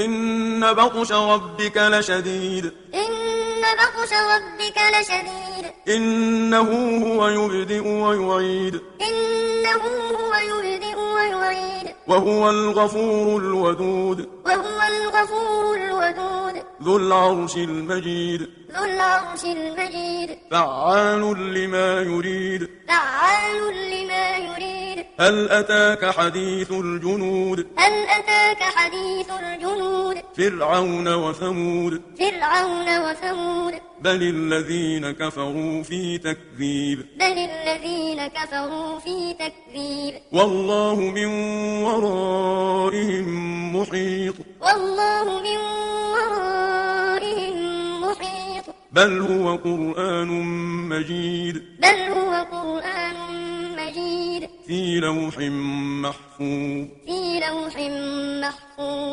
إن بطش ربك لشديد إن بطش ربك لشديد إنه هو يبدئ ويعيد إنه هو يبدئ ويعيد وهو الغفور الودود وهو الغفور الودود ذو العرش المجيد ذو العرش المجيد فعال لما يريد فعال لما يريد هل أتاك حديث الجنود هل أتاك حديث الجنود فرعون وثمود فرعون وثمود بل الذين كفروا في تكذيب بل الذين كفروا في تكذيب والله من ورائهم محيط والله من ورائهم محيط بل هو قرآن مجيد بل هو قرآن مجيد في لوح محفوظ في لوح محفوظ